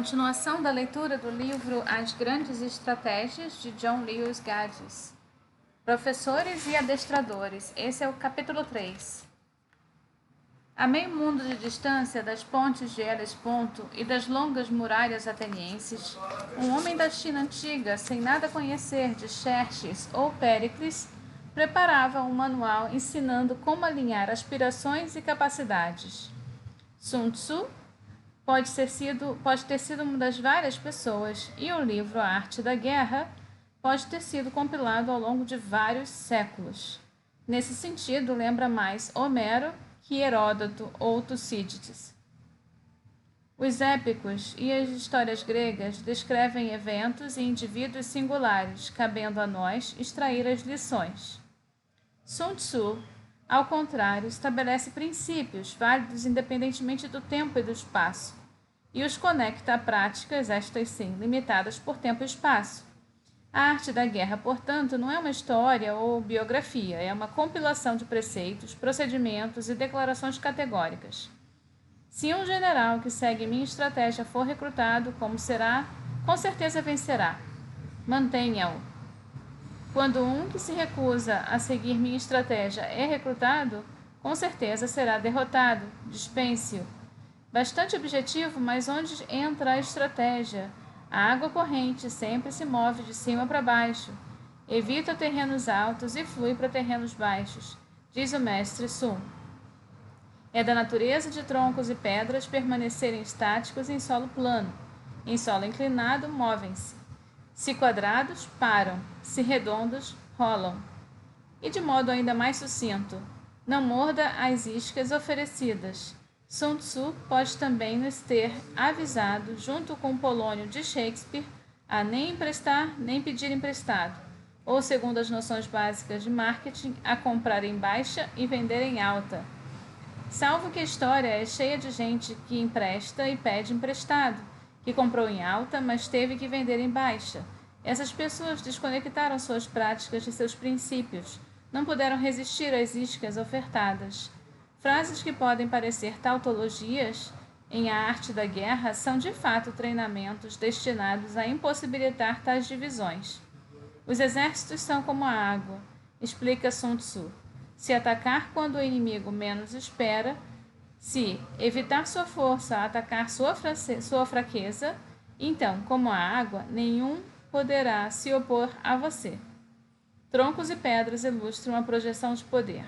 Continuação da leitura do livro As Grandes Estratégias, de John Lewis Gaddis. Professores e adestradores. Esse é o capítulo 3. A meio mundo de distância das pontes de Helesponto e das longas muralhas atenienses, um homem da China antiga, sem nada conhecer de Xerxes ou Péricles, preparava um manual ensinando como alinhar aspirações e capacidades. Sun Tzu pode ter sido uma das várias pessoas, e o livro A Arte da Guerra pode ter sido compilado ao longo de vários séculos. Nesse sentido, lembra mais Homero que Heródoto ou Tucídides. Os épicos e as histórias gregas descrevem eventos e indivíduos singulares, cabendo a nós extrair as lições. Sun Tzu, ao contrário, estabelece princípios válidos independentemente do tempo e do espaço, e os conecta a práticas, estas sim, limitadas por tempo e espaço. A arte da guerra, portanto, não é uma história ou biografia, é uma compilação de preceitos, procedimentos e declarações categóricas. Se um general que segue minha estratégia for recrutado, como será, com certeza vencerá. Mantenha-o. Quando um que se recusa a seguir minha estratégia é recrutado, com certeza será derrotado. Dispense-o. Bastante objetivo, mas onde entra a estratégia? A água corrente sempre se move de cima para baixo. Evita terrenos altos e flui para terrenos baixos, diz o mestre Sun. É da natureza de troncos e pedras permanecerem estáticos em solo plano. Em solo inclinado, movem-se. Se quadrados, param. Se redondos, rolam. E de modo ainda mais sucinto, não morda as iscas oferecidas. Sun Tzu pode também nos ter avisado, junto com Polônio de Shakespeare, a nem emprestar nem pedir emprestado, ou, segundo as noções básicas de marketing, a comprar em baixa e vender em alta. Salvo que a história é cheia de gente que empresta e pede emprestado, que comprou em alta, mas teve que vender em baixa. Essas pessoas desconectaram suas práticas de seus princípios, não puderam resistir às iscas ofertadas. Frases que podem parecer tautologias em A Arte da Guerra são de fato treinamentos destinados a impossibilitar tais divisões. Os exércitos são como a água, explica Sun Tzu. Se atacar quando o inimigo menos espera, se evitar sua força a atacar sua fraqueza, então, como a água, nenhum poderá se opor a você. Troncos e pedras ilustram a projeção de poder.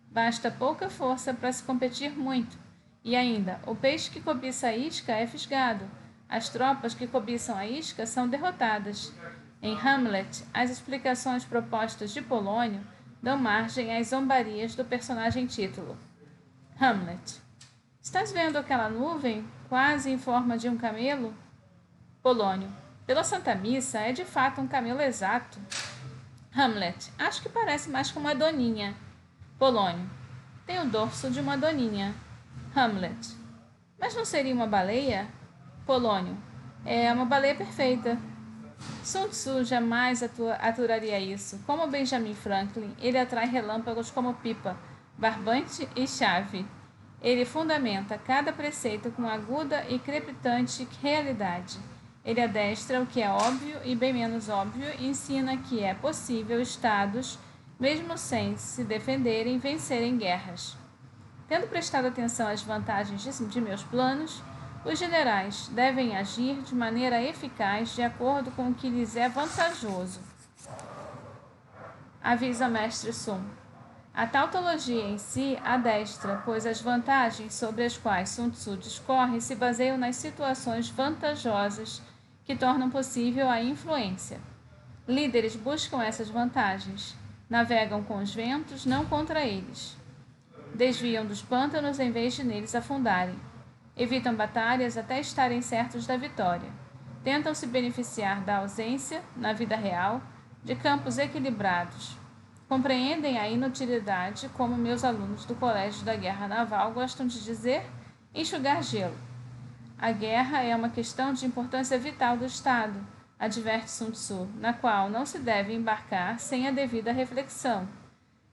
Basta pouca força para se competir muito. E ainda, o peixe que cobiça a isca é fisgado. As tropas que cobiçam a isca são derrotadas. Em Hamlet, as explicações propostas de Polônio dão margem às zombarias do personagem título. Hamlet. Estás vendo aquela nuvem, quase em forma de um camelo? Polônio. Pela Santa Missa, é de fato um camelo exato. Hamlet. Acho que parece mais com uma doninha. Polônio. Tem o dorso de uma doninha. Hamlet. Mas não seria uma baleia? Polônio. É uma baleia perfeita. Sun Tzu jamais aturaria isso. Como Benjamin Franklin, ele atrai relâmpagos como pipa, barbante e chave. Ele fundamenta cada preceito com aguda e crepitante realidade. Ele adestra o que é óbvio e bem menos óbvio e ensina que é possível estados, mesmo sem se defenderem, vencerem guerras. Tendo prestado atenção às vantagens de meus planos, os generais devem agir de maneira eficaz de acordo com o que lhes é vantajoso. Avisa mestre Sun. A tautologia em si adestra, pois as vantagens sobre as quais Sun Tzu discorre se baseiam nas situações vantajosas que tornam possível a influência. Líderes buscam essas vantagens, navegam com os ventos, não contra eles. Desviam dos pântanos em vez de neles afundarem. Evitam batalhas até estarem certos da vitória. Tentam se beneficiar da ausência, na vida real, de campos equilibrados. Compreendem a inutilidade, como meus alunos do Colégio da Guerra Naval gostam de dizer, enxugar gelo. A guerra é uma questão de importância vital do Estado, adverte Sun Tzu, na qual não se deve embarcar sem a devida reflexão.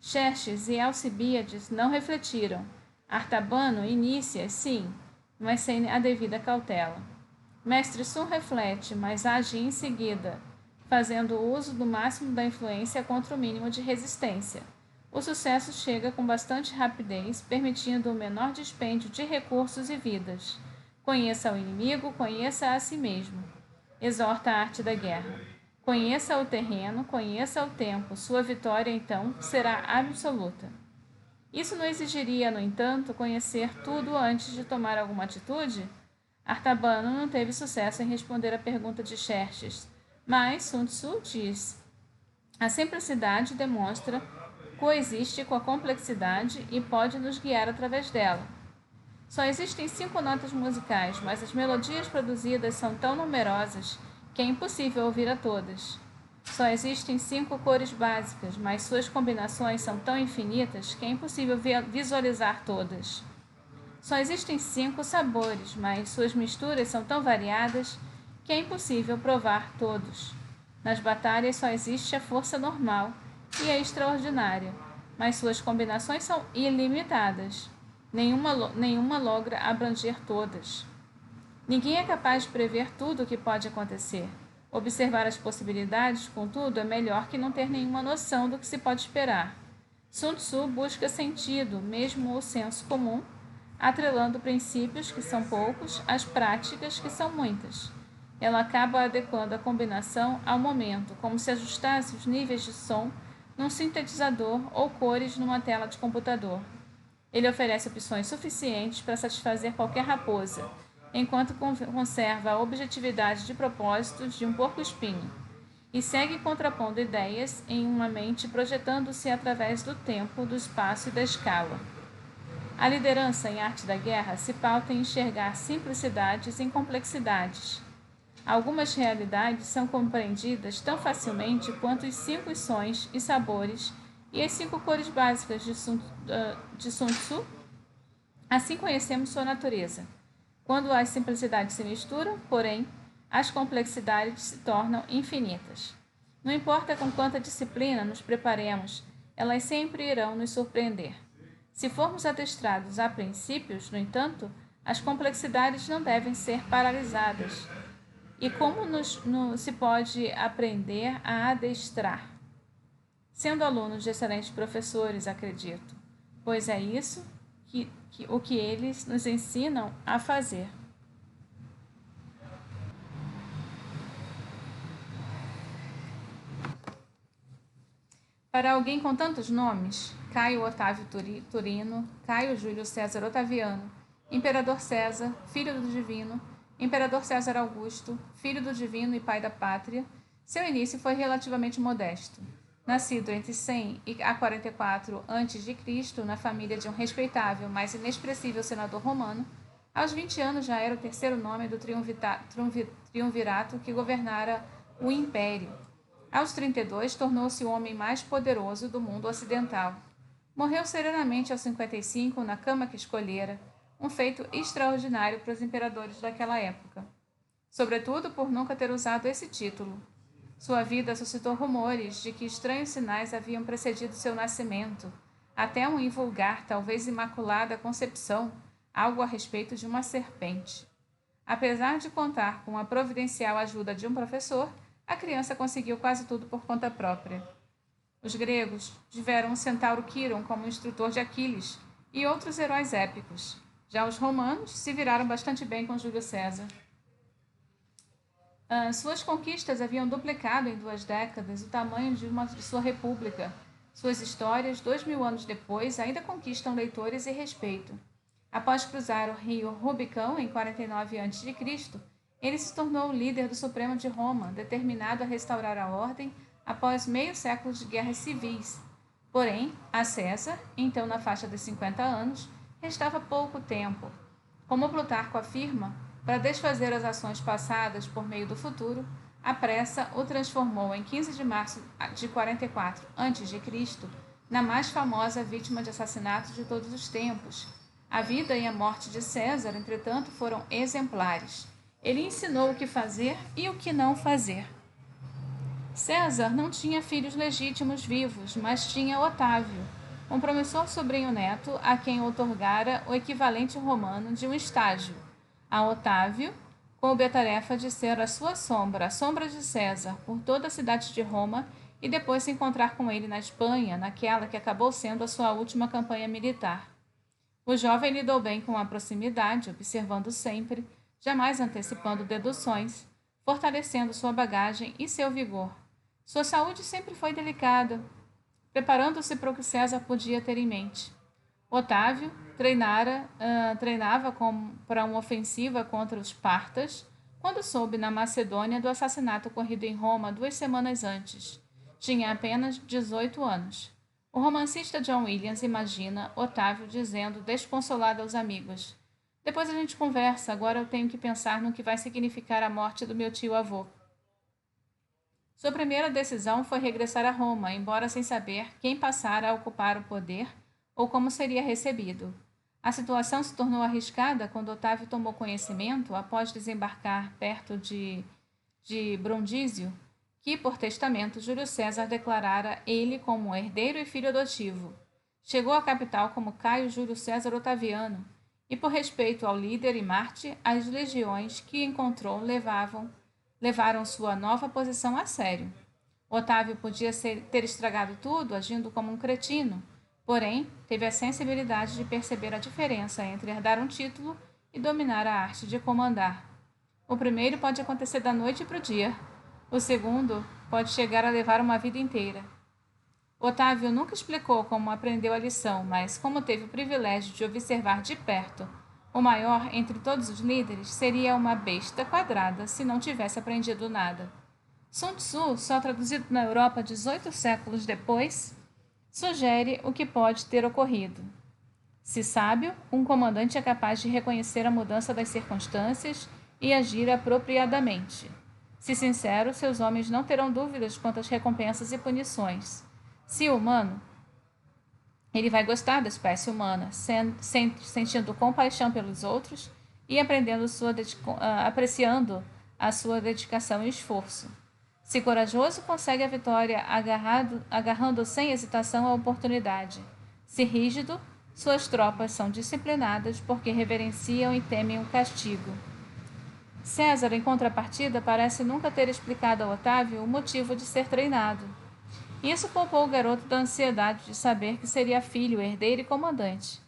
Xerxes e Alcibíades não refletiram. Artabano inicia, sim, mas sem a devida cautela. Mestre Sun reflete, mas age em seguida, fazendo uso do máximo da influência contra o mínimo de resistência. O sucesso chega com bastante rapidez, permitindo o menor dispêndio de recursos e vidas. Conheça o inimigo, conheça a si mesmo. Exorta a arte da guerra. Conheça o terreno, conheça o tempo. Sua vitória, então, será absoluta. Isso não exigiria, no entanto, conhecer tudo antes de tomar alguma atitude? Artabano não teve sucesso em responder à pergunta de Xerxes, mas Sun Tzu diz: a simplicidade demonstra, coexiste com a complexidade e pode nos guiar através dela. Só existem 5 notas musicais, mas as melodias produzidas são tão numerosas que é impossível ouvir a todas. Só existem 5 cores básicas, mas suas combinações são tão infinitas que é impossível visualizar todas. Só existem 5 sabores, mas suas misturas são tão variadas que é impossível provar todos. Nas batalhas só existe a força normal e a extraordinária, mas suas combinações são ilimitadas. Nenhuma logra abranger todas. Ninguém é capaz de prever tudo o que pode acontecer. Observar as possibilidades, contudo, é melhor que não ter nenhuma noção do que se pode esperar. Sun Tzu busca sentido, mesmo o senso comum, atrelando princípios, que são poucos, às práticas, que são muitas. Ela acaba adequando a combinação ao momento, como se ajustasse os níveis de som num sintetizador ou cores numa tela de computador. Ele oferece opções suficientes para satisfazer qualquer raposa, enquanto conserva a objetividade de propósitos de um porco-espinho, e segue contrapondo ideias em uma mente projetando-se através do tempo, do espaço e da escala. A liderança em arte da guerra se pauta em enxergar simplicidades em complexidades. Algumas realidades são compreendidas tão facilmente quanto os 5 sons e sabores e as 5 cores básicas de Sun Tzu. Assim conhecemos sua natureza. Quando as simplicidades se misturam, porém, as complexidades se tornam infinitas. Não importa com quanta disciplina nos preparemos, elas sempre irão nos surpreender. Se formos adestrados a princípios, no entanto, as complexidades não devem ser paralisadas. E como se pode aprender a adestrar? Sendo alunos de excelentes professores, acredito, pois é isso o que eles nos ensinam a fazer. Para alguém com tantos nomes, Caio Otávio Turino, Caio Júlio César Otaviano, Imperador César, filho do divino, Imperador César Augusto, filho do divino e pai da pátria, seu início foi relativamente modesto. Nascido entre 100 e 44 a.C., na família de um respeitável, mas inexpressível senador romano, aos 20 anos já era o terceiro nome do triunvirato que governara o Império. Aos 32, tornou-se o homem mais poderoso do mundo ocidental. Morreu serenamente aos 55 na cama que escolhera, um feito extraordinário para os imperadores daquela época, sobretudo por nunca ter usado esse título. Sua vida suscitou rumores de que estranhos sinais haviam precedido seu nascimento, até um invulgar, talvez imaculada concepção, algo a respeito de uma serpente. Apesar de contar com a providencial ajuda de um professor, a criança conseguiu quase tudo por conta própria. Os gregos tiveram um centauro Quiron como instrutor de Aquiles e outros heróis épicos. Já os romanos se viraram bastante bem com Júlio César. Suas conquistas haviam duplicado em 2 décadas o tamanho de sua república. Suas histórias, 2000 anos depois, ainda conquistam leitores e respeito. Após cruzar o rio Rubicão em 49 a.C., ele se tornou o líder do Supremo de Roma, determinado a restaurar a ordem após meio século de guerras civis. Porém, a César, então na faixa dos 50 anos, restava pouco tempo. Como Plutarco afirma, para desfazer as ações passadas por meio do futuro, a pressa o transformou em 15 de março de 44 a.C. na mais famosa vítima de assassinato de todos os tempos. A vida e a morte de César, entretanto, foram exemplares. Ele ensinou o que fazer e o que não fazer. César não tinha filhos legítimos vivos, mas tinha Otávio, um promissor sobrinho-neto a quem outorgara o equivalente romano de um estágio. A Otávio coube a tarefa de ser a sua sombra, a sombra de César, por toda a cidade de Roma e depois se encontrar com ele na Espanha, naquela que acabou sendo a sua última campanha militar. O jovem lidou bem com a proximidade, observando sempre, jamais antecipando deduções, fortalecendo sua bagagem e seu vigor. Sua saúde sempre foi delicada, preparando-se para o que César podia ter em mente. Otávio treinava para uma ofensiva contra os partas, quando soube na Macedônia do assassinato ocorrido em Roma 2 semanas antes. Tinha apenas 18 anos. O romancista John Williams imagina Otávio dizendo desconsolado aos amigos: "Depois a gente conversa, agora eu tenho que pensar no que vai significar a morte do meu tio-avô." Sua primeira decisão foi regressar a Roma, embora sem saber quem passara a ocupar o poder ou como seria recebido. A situação se tornou arriscada quando Otávio tomou conhecimento, após desembarcar perto de Brundísio, que, por testamento, Júlio César declarara ele como herdeiro e filho adotivo. Chegou à capital como Caio Júlio César Otaviano, e por respeito ao líder e Marte, as legiões que encontrou levaram sua nova posição a sério. Otávio podia ter estragado tudo agindo como um cretino, porém, teve a sensibilidade de perceber a diferença entre herdar um título e dominar a arte de comandar. O primeiro pode acontecer da noite para o dia. O segundo pode chegar a levar uma vida inteira. Otávio nunca explicou como aprendeu a lição, mas como teve o privilégio de observar de perto, o maior entre todos os líderes seria uma besta quadrada se não tivesse aprendido nada. Sun Tzu, só traduzido na Europa 18 séculos depois, sugere o que pode ter ocorrido. Se sábio, um comandante é capaz de reconhecer a mudança das circunstâncias e agir apropriadamente. Se sincero, seus homens não terão dúvidas quanto às recompensas e punições. Se humano, ele vai gostar da espécie humana, sentindo compaixão pelos outros e apreciando a sua dedicação e esforço. Se corajoso, consegue a vitória agarrando sem hesitação a oportunidade. Se rígido, suas tropas são disciplinadas porque reverenciam e temem o castigo. César, em contrapartida, parece nunca ter explicado a Otávio o motivo de ser treinado. Isso poupou o garoto da ansiedade de saber que seria filho, herdeiro e comandante.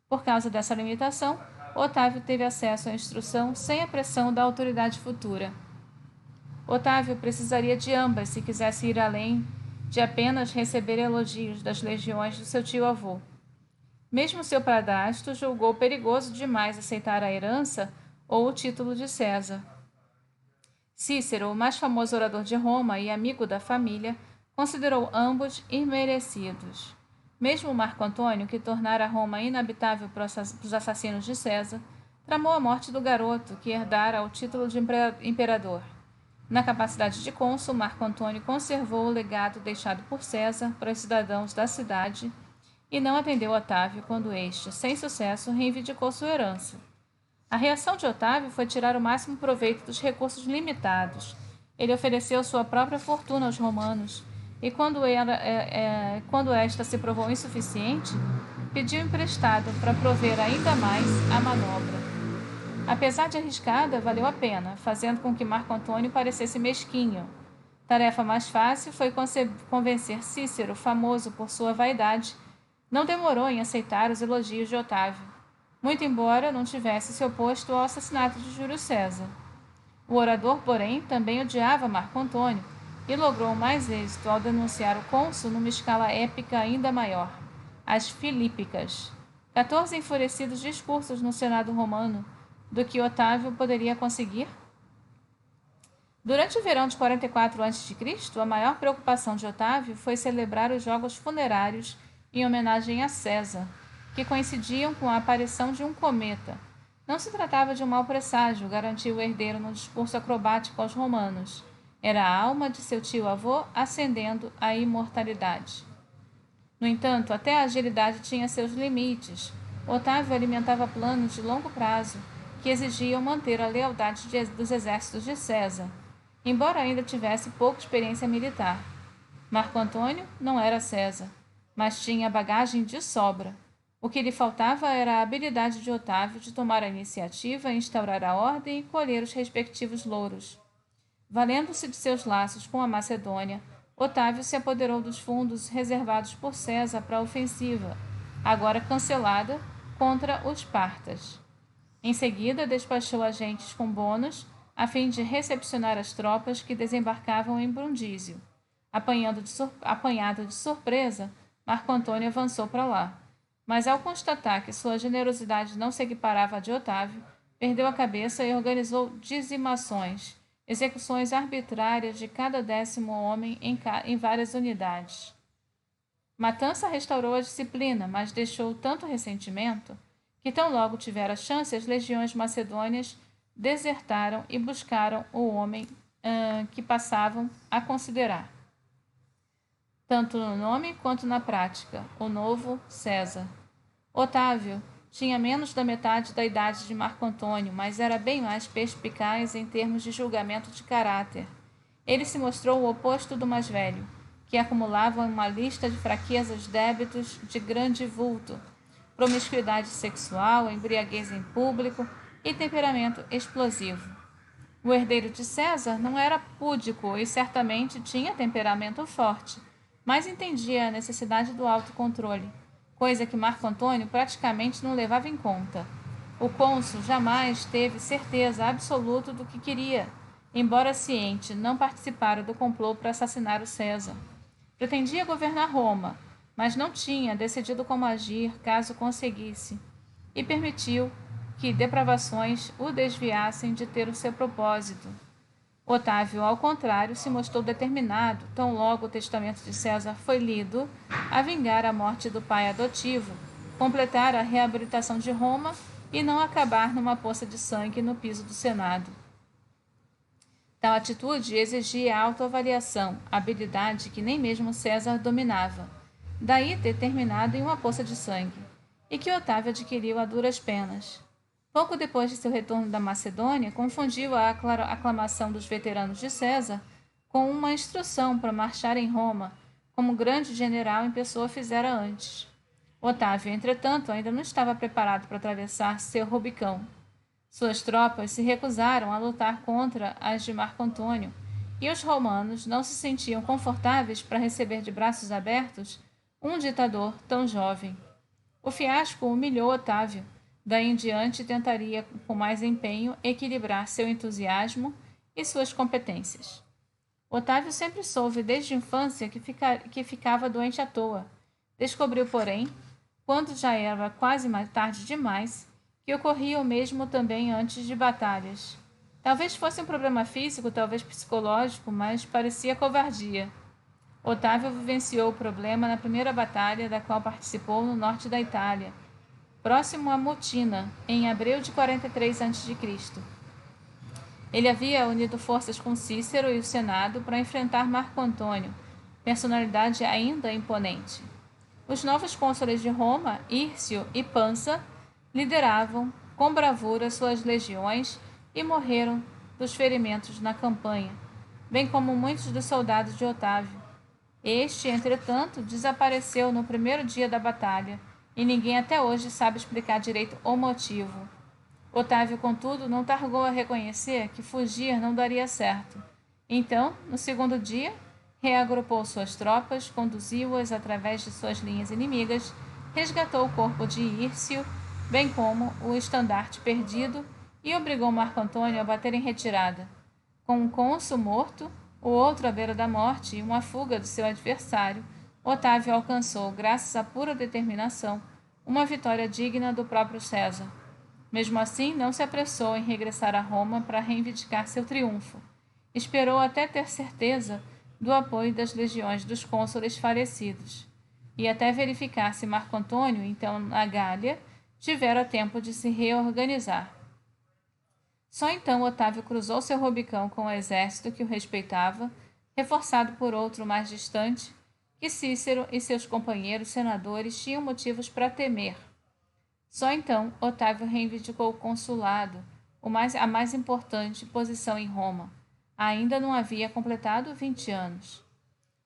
Por causa dessa limitação, Otávio teve acesso à instrução sem a pressão da autoridade futura. Otávio precisaria de ambas se quisesse ir além de apenas receber elogios das legiões do seu tio-avô. Mesmo seu padrasto julgou perigoso demais aceitar a herança ou o título de César. Cícero, o mais famoso orador de Roma e amigo da família, considerou ambos imerecidos. Mesmo Marco Antônio, que tornara Roma inabitável para os assassinos de César, tramou a morte do garoto, que herdara o título de imperador. Na capacidade de cônsul, Marco Antônio conservou o legado deixado por César para os cidadãos da cidade e não atendeu Otávio quando este, sem sucesso, reivindicou sua herança. A reação de Otávio foi tirar o máximo proveito dos recursos limitados. Ele ofereceu sua própria fortuna aos romanos e, quando esta se provou insuficiente, pediu emprestado para prover ainda mais a manobra. Apesar de arriscada, valeu a pena, fazendo com que Marco Antônio parecesse mesquinho. Tarefa mais fácil foi convencer Cícero, famoso por sua vaidade. Não demorou em aceitar os elogios de Otávio, muito embora não tivesse se oposto ao assassinato de Júlio César. O orador, porém, também odiava Marco Antônio e logrou mais êxito ao denunciar o cônsul numa escala épica ainda maior, as Filípicas. 14 enfurecidos discursos no Senado romano, do que Otávio poderia conseguir? Durante o verão de 44 a.C., a maior preocupação de Otávio foi celebrar os jogos funerários em homenagem a César, que coincidiam com a aparição de um cometa. Não se tratava de um mau presságio, garantiu o herdeiro no discurso acrobático aos romanos. Era a alma de seu tio-avô ascendendo à imortalidade. No entanto, até a agilidade tinha seus limites. Otávio alimentava planos de longo prazo, que exigiam manter a lealdade dos exércitos de César, embora ainda tivesse pouca experiência militar. Marco Antônio não era César, mas tinha bagagem de sobra. O que lhe faltava era a habilidade de Otávio de tomar a iniciativa, instaurar a ordem e colher os respectivos louros. Valendo-se de seus laços com a Macedônia, Otávio se apoderou dos fundos reservados por César para a ofensiva, agora cancelada, contra os partas. Em seguida, despachou agentes com bônus, a fim de recepcionar as tropas que desembarcavam em Brundísio. Apanhado de surpresa, Marco Antônio avançou para lá. Mas ao constatar que sua generosidade não se equiparava à de Otávio, perdeu a cabeça e organizou dizimações, execuções arbitrárias de cada 10º homem em várias unidades. Matança restaurou a disciplina, mas deixou tanto ressentimento que tão logo tivera chance, as legiões macedônias desertaram e buscaram o homem que passavam a considerar, tanto no nome quanto na prática, o novo César. Otávio tinha menos da metade da idade de Marco Antônio, mas era bem mais perspicaz em termos de julgamento de caráter. Ele se mostrou o oposto do mais velho, que acumulava uma lista de fraquezas débitos de grande vulto, promiscuidade sexual, embriaguez em público e temperamento explosivo. O herdeiro de César não era púdico e certamente tinha temperamento forte, mas entendia a necessidade do autocontrole, coisa que Marco Antônio praticamente não levava em conta. O cônsul jamais teve certeza absoluta do que queria, embora ciente, não participara do complô para assassinar o César. Pretendia governar Roma, mas não tinha decidido como agir caso conseguisse, e permitiu que depravações o desviassem de ter o seu propósito. Otávio, ao contrário, se mostrou determinado, tão logo o testamento de César foi lido, a vingar a morte do pai adotivo, completar a reabilitação de Roma e não acabar numa poça de sangue no piso do Senado. Tal atitude exigia autoavaliação, habilidade que nem mesmo César dominava. Daí ter terminado em uma poça de sangue, e que Otávio adquiriu a duras penas. Pouco depois de seu retorno da Macedônia, confundiu a aclamação dos veteranos de César com uma instrução para marchar em Roma, como o grande general em pessoa fizera antes. Otávio, entretanto, ainda não estava preparado para atravessar seu Rubicão. Suas tropas se recusaram a lutar contra as de Marco Antônio, e os romanos não se sentiam confortáveis para receber de braços abertos um ditador tão jovem. O fiasco humilhou Otávio. Daí em diante tentaria com mais empenho equilibrar seu entusiasmo e suas competências. Otávio sempre soube desde a infância que ficava doente à toa. Descobriu, porém, quando já era quase mais tarde demais, que ocorria o mesmo também antes de batalhas. Talvez fosse um problema físico, talvez psicológico, mas parecia covardia. Otávio vivenciou o problema na primeira batalha da qual participou no norte da Itália, próximo a Mutina, em abril de 43 a.C. Ele havia unido forças com Cícero e o Senado para enfrentar Marco Antônio, personalidade ainda imponente. Os novos cônsules de Roma, Hircio e Pansa, lideravam com bravura suas legiões e morreram dos ferimentos na campanha, bem como muitos dos soldados de Otávio. Este, entretanto, desapareceu no primeiro dia da batalha, e ninguém até hoje sabe explicar direito o motivo. Otávio, contudo, não tardou a reconhecer que fugir não daria certo. Então, no segundo dia, reagrupou suas tropas, conduziu-as através de suas linhas inimigas, resgatou o corpo de Hircio, bem como o estandarte perdido, e obrigou Marco Antônio a bater em retirada. Com um cônsul morto, o outro à beira da morte e uma fuga do seu adversário, Otávio alcançou, graças à pura determinação, uma vitória digna do próprio César. Mesmo assim, não se apressou em regressar a Roma para reivindicar seu triunfo. Esperou até ter certeza do apoio das legiões dos cônsules falecidos, e até verificar se Marco Antônio, então na Gália, tivera tempo de se reorganizar. Só então Otávio cruzou seu Rubicão com o exército que o respeitava, reforçado por outro mais distante, que Cícero e seus companheiros senadores tinham motivos para temer. Só então Otávio reivindicou o consulado, a mais importante posição em Roma. Ainda não havia completado 20 anos.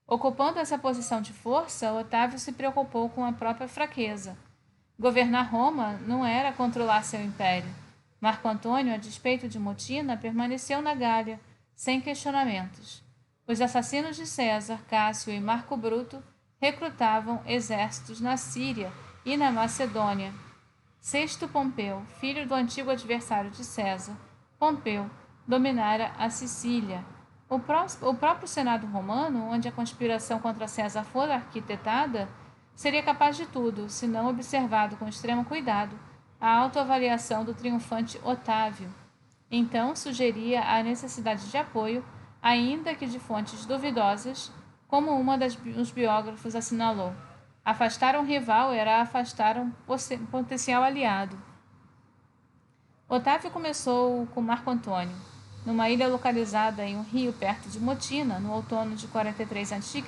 Ocupando essa posição de força, Otávio se preocupou com a própria fraqueza. Governar Roma não era controlar seu império. Marco Antônio, a despeito de Mutina, permaneceu na Gália, sem questionamentos. Os assassinos de César, Cássio e Marco Bruto recrutavam exércitos na Síria e na Macedônia. Sexto Pompeu, filho do antigo adversário de César, Pompeu dominara a Sicília. O próprio Senado romano, onde a conspiração contra César fora arquitetada, seria capaz de tudo, se não observado com extremo cuidado a autoavaliação do triunfante Otávio. Então sugeria a necessidade de apoio, ainda que de fontes duvidosas, como uma dos biógrafos assinalou. Afastar um rival era afastar um potencial aliado. Otávio começou com Marco Antônio. Numa ilha localizada em um rio perto de Mutina, no outono de 43 a.C.,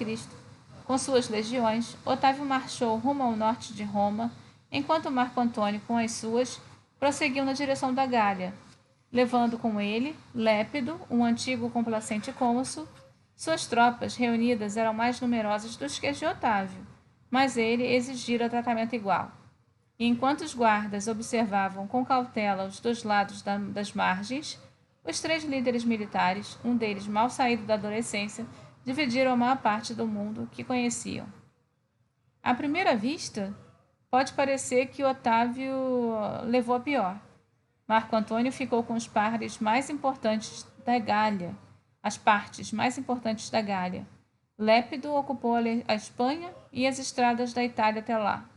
com suas legiões, Otávio marchou rumo ao norte de Roma, enquanto Marco Antônio, com as suas, prosseguiu na direção da Gália, levando com ele Lépido, um antigo complacente cônsul. Suas tropas reunidas eram mais numerosas do que as de Otávio, mas ele exigira tratamento igual. E enquanto os guardas observavam com cautela os dois lados das margens, os três líderes militares, um deles mal saído da adolescência, dividiram a maior parte do mundo que conheciam. À primeira vista, pode parecer que Otávio levou a pior. Marco Antônio ficou com os pares mais importantes da Gália, as partes mais importantes da Gália. Lépido ocupou a Espanha e as estradas da Itália até lá.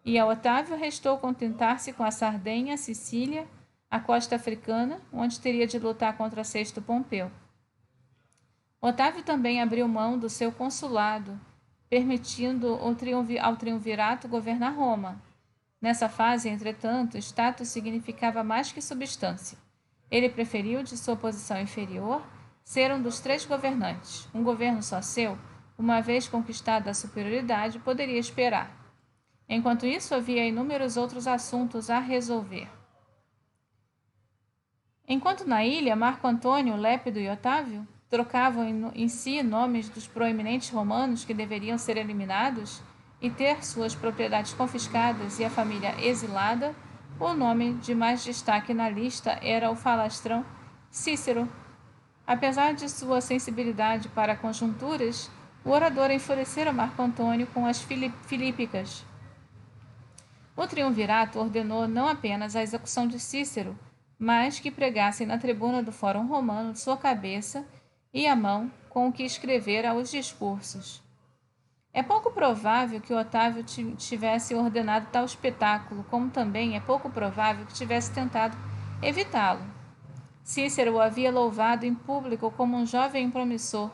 E a Otávio restou contentar-se com a Sardenha, Sicília, a costa africana, onde teria de lutar contra Sexto Pompeu. Otávio também abriu mão do seu consulado, permitindo ao triunvirato governar Roma. Nessa fase, entretanto, status significava mais que substância. Ele preferiu, de sua posição inferior, ser um dos três governantes. Um governo só seu, uma vez conquistada a superioridade, poderia esperar. Enquanto isso, havia inúmeros outros assuntos a resolver. Enquanto na ilha, Marco Antônio, Lépido e Otávio trocavam em si nomes dos proeminentes romanos que deveriam ser eliminados e ter suas propriedades confiscadas e a família exilada, o nome de mais destaque na lista era o falastrão Cícero. Apesar de sua sensibilidade para conjunturas, o orador enfurecera Marco Antônio com as Filípicas. O triunvirato ordenou não apenas a execução de Cícero, mas que pregassem na tribuna do Fórum Romano sua cabeça e a mão com o que escrevera os discursos. É pouco provável que Otávio tivesse ordenado tal espetáculo, como também é pouco provável que tivesse tentado evitá-lo. Cícero o havia louvado em público como um jovem promissor,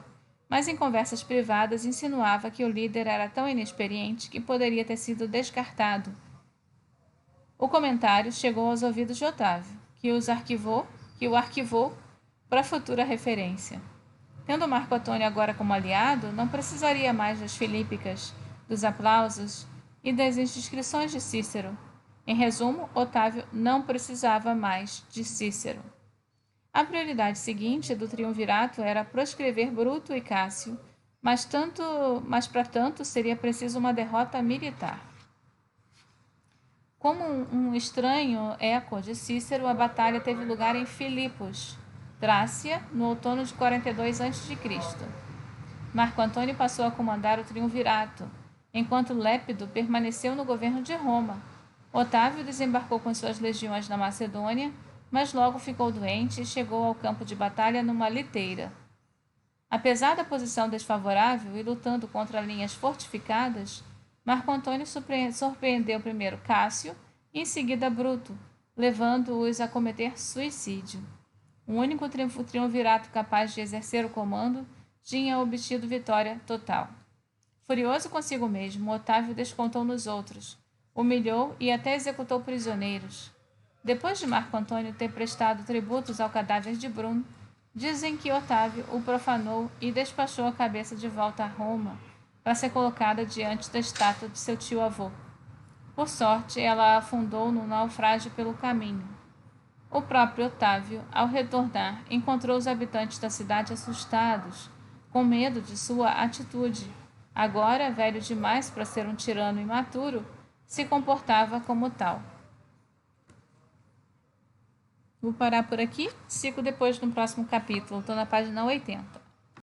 mas em conversas privadas insinuava que o líder era tão inexperiente que poderia ter sido descartado. O comentário chegou aos ouvidos de Otávio, que o arquivou para futura referência. Tendo Marco Antônio agora como aliado, não precisaria mais das Filípicas, dos aplausos e das indiscrições de Cícero. Em resumo, Otávio não precisava mais de Cícero. A prioridade seguinte do triunvirato era proscrever Bruto e Cássio, mas para tanto seria preciso uma derrota militar. Como um estranho eco de Cícero, a batalha teve lugar em Filipos, Trácia, no outono de 42 a.C. Marco Antônio passou a comandar o triunvirato, enquanto Lépido permaneceu no governo de Roma. Otávio desembarcou com suas legiões na Macedônia, mas logo ficou doente e chegou ao campo de batalha numa liteira. Apesar da posição desfavorável e lutando contra linhas fortificadas, Marco Antônio surpreendeu primeiro Cássio e em seguida Bruto, levando-os a cometer suicídio. O único triunvirato capaz de exercer o comando tinha obtido vitória total. Furioso consigo mesmo, Otávio descontou nos outros, humilhou e até executou prisioneiros. Depois de Marco Antônio ter prestado tributos ao cadáver de Bruno, dizem que Otávio o profanou e despachou a cabeça de volta a Roma, para ser colocada diante da estátua de seu tio-avô. Por sorte, ela afundou num naufrágio pelo caminho. O próprio Otávio, ao retornar, encontrou os habitantes da cidade assustados, com medo de sua atitude. Agora, velho demais para ser um tirano imaturo, se comportava como tal. Vou parar por aqui, sigo depois no próximo capítulo, estou na página 80.